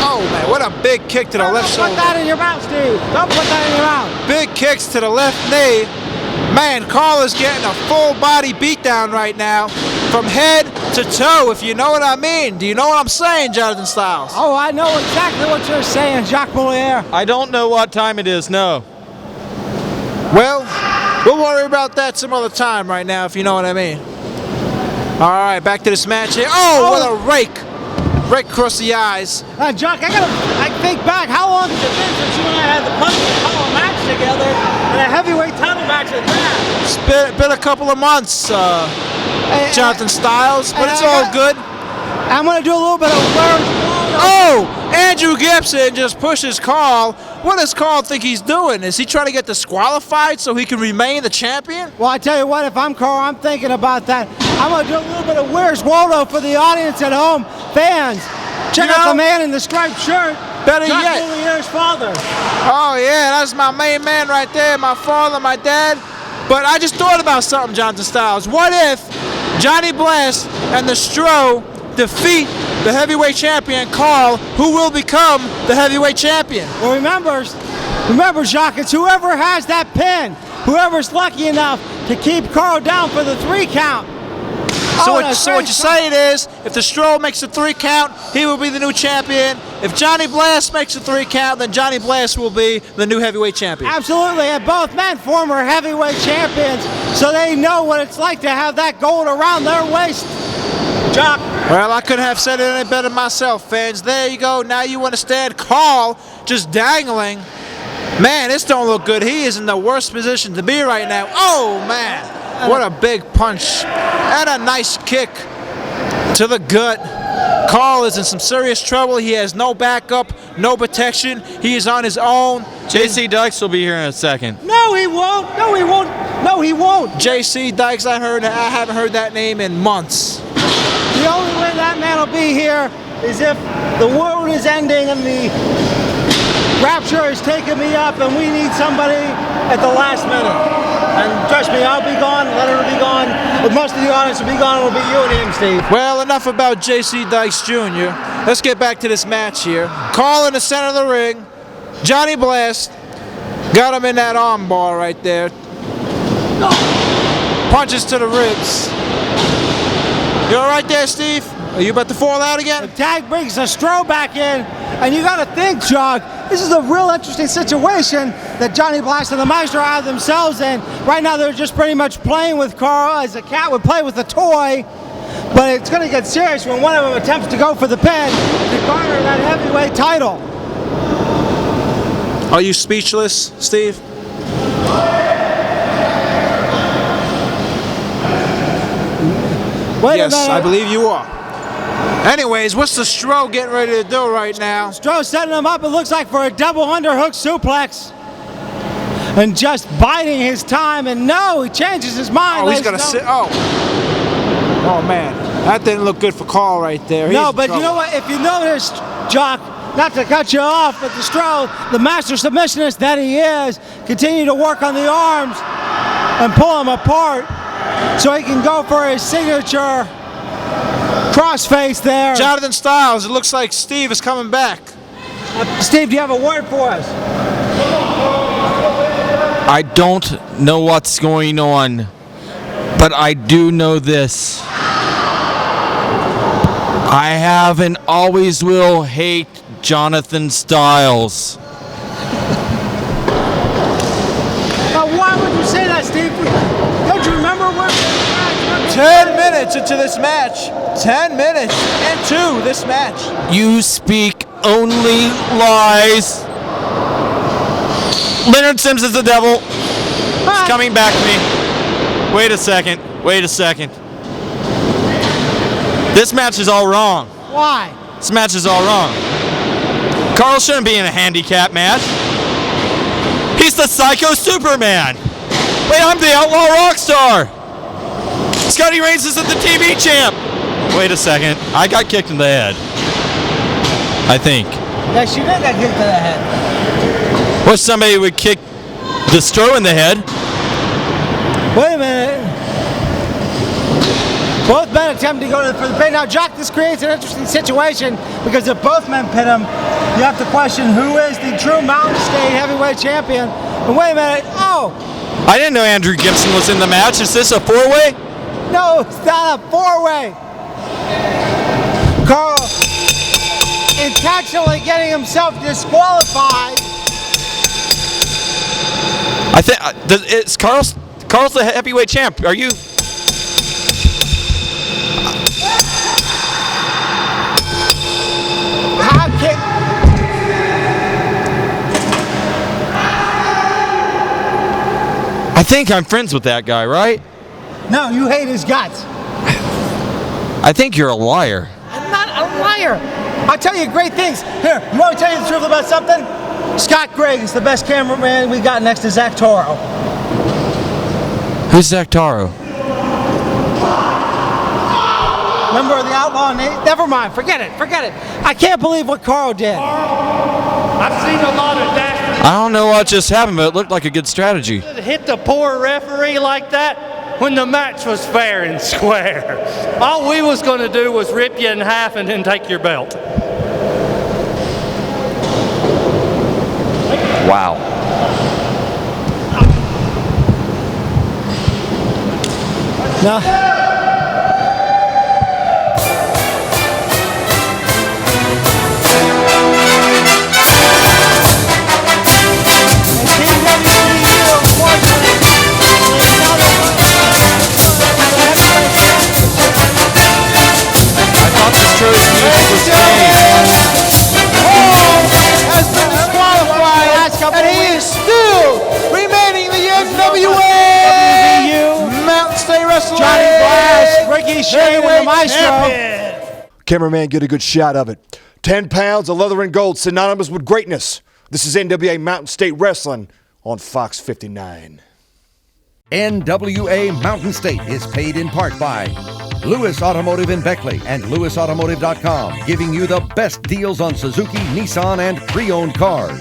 E: Oh man, what a big kick to the left shoulder.
C: Don't put that in your mouth, Steve. Don't put that in your mouth.
E: Big kicks to the left knee. Man, Karl is getting a full body beatdown right now, from head to toe, if you know what I mean. Do you know what I'm saying, Jonathan Styles?
C: Oh, I know exactly what you're saying, Jacques Moliere.
B: I don't know what time it is, no.
E: Well, we'll worry about that some other time right now, if you know what I mean. All right, back to this match here. Oh, what a rake. Rake across the eyes.
C: Jock, I think back, how long has it been since you and I had the punch match together and a heavyweight title match at that?
E: It's been a couple of months, Jonathan Styles, but it's all good.
C: I'm going to do a little bit of
E: Oh, Andrew Gibson just pushes Karl. What does Karl think he's doing? Is he trying to get disqualified so he can remain the champion?
C: Well, I tell you what, if I'm Karl, I'm thinking about that. I'm going to do a little bit of Where's Waldo for the audience at home. Fans, check out the man in the striped shirt.
E: Better
C: Jacques
E: yet.
C: Moliere's father.
E: Oh, yeah, that's my main man right there, my father, my dad. But I just thought about something, Jonathan Styles. What if Johnny Blast and the Stro defeat the heavyweight champion, Karl, who will become the heavyweight champion?
C: Well, remember, Jacques, it's whoever has that pin, whoever's lucky enough to keep Karl down for the 3 count.
E: So what you're saying is, if the Stro makes a 3 count, he will be the new champion. If Johnny Blast makes a 3 count, then Johnny Blast will be the new heavyweight champion.
C: Absolutely, and both men former heavyweight champions, so they know what it's like to have that gold around their waist. Jock.
E: Well, I couldn't have said it any better myself, fans. There you go. Now you understand. Karl just dangling. Man, this don't look good. He is in the worst position to be right now. Oh, man. What a big punch. And a nice kick to the gut. Karl is in some serious trouble. He has no backup, no protection. He is on his own.
B: JC Dykes will be here in a second.
C: No, he won't. No, he won't. No, he won't.
E: JC Dykes, I haven't heard that name in months.
C: The only way that man will be here is if the world is ending and the rapture is taking me up and we need somebody at the last minute. And trust me, I'll be gone, Leonard will be gone, but most of the audience will be gone, it'll be you and him, Steve.
E: Well, enough about JC Dykes Jr. Let's get back to this match here. Karl in the center of the ring. Johnny Blast got him in that arm bar right there. Punches to the ribs. You all right there, Steve? Are you about to fall out again?
C: The tag brings the Stro back in, and you got to think, Jog, this is a real interesting situation that Johnny Blast and the Maestro have themselves in. Right now, they're just pretty much playing with Karl as a cat would play with a toy, but it's going to get serious when one of them attempts to go for the pin to garner that heavyweight title.
E: Are you speechless, Steve? Yes, I believe you are. Anyways, what's the Stro getting ready to do right now?
C: Stro setting him up, it looks like, for a double underhook suplex. And just biding his time, and no, he changes his mind.
E: Oh, he's going to sit. Oh, man. That didn't look good for Karl right there.
C: No, but you know what? If you noticed, Jock, not to cut you off, but the Stro, the master submissionist that he is, continue to work on the arms and pull them apart so he can go for his signature crossface there.
E: Jonathan Styles, it looks like Steve is coming back.
C: Steve, do you have a word for us?
B: I don't know what's going on, but I do know this. I have and always will hate Jonathan Styles.
C: Why would you say that, Steve? Don't you remember where
E: 10 minutes into this match. 10 minutes into this match.
B: You speak only lies. Leonard Sims is the devil. He's coming back to me. Wait a second. This match is all wrong.
C: Why?
B: This match is all wrong. Karl shouldn't be in a handicap match. He's the Psycho Superman. Wait, I'm the Outlaw Rockstar. Scotty Reigns isn't the TV champ. Wait a second. I got kicked in the head. I think.
C: Yes, you did get kicked in the head.
B: Wish somebody would kick Destro in the head.
C: Wait a minute. Both men attempt to go for the pin. Now, Jock, this creates an interesting situation because if both men pin him, you have to question who is the true Mountain State heavyweight champion. And wait a minute. Oh.
B: I didn't know Andrew Gibson was in the match. Is this a four-way?
C: No, it's not a four-way. Karl intentionally getting himself disqualified.
B: I think it's Karl's the heavyweight champ. Are you? I think I'm friends with that guy, right?
C: No, you hate his guts.
B: I think you're a liar.
C: I'm not a liar. I'll tell you great things. Here, you want me to tell you the truth about something? Scott Gregg is the best cameraman we got next to Zach Toro.
B: Who's Zach Toro?
C: Remember the Outlaw Nate? Never mind. Forget it. I can't believe what Karl did.
A: I've seen a lot of dashes.
B: I don't know what just happened, but it looked like a good strategy.
A: Hit the poor referee like that when the match was fair and square. All we was going to do was rip you in half and then take your belt.
B: Wow.
C: No.
E: And he is still remaining the NWA Mountain State Wrestling
C: Johnny Blash, Ricky Shane, and the Maestro.
E: Champion.
F: Cameraman, get a good shot of it. 10 pounds of leather and gold, synonymous with greatness. This is NWA Mountain State Wrestling on Fox 59.
W: NWA Mountain State is paid in part by Lewis Automotive in Beckley and LewisAutomotive.com, giving you the best deals on Suzuki, Nissan, and pre-owned cars.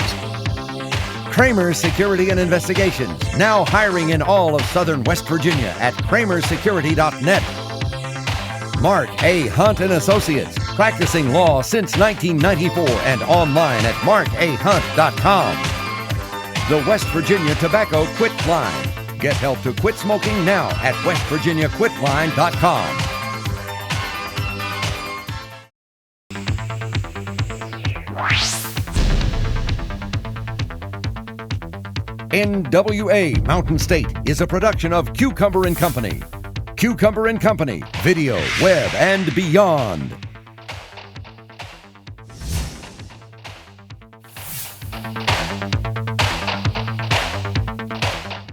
W: Kramer Security and Investigations, now hiring in all of southern West Virginia at kramersecurity.net. Mark A. Hunt and Associates, practicing law since 1994 and online at markahunt.com. The West Virginia Tobacco Quit Line. Get help to quit smoking now at westvirginiaquitline.com. NWA Mountain State is a production of Cucumber & Company. Cucumber & Company, video, web, and beyond.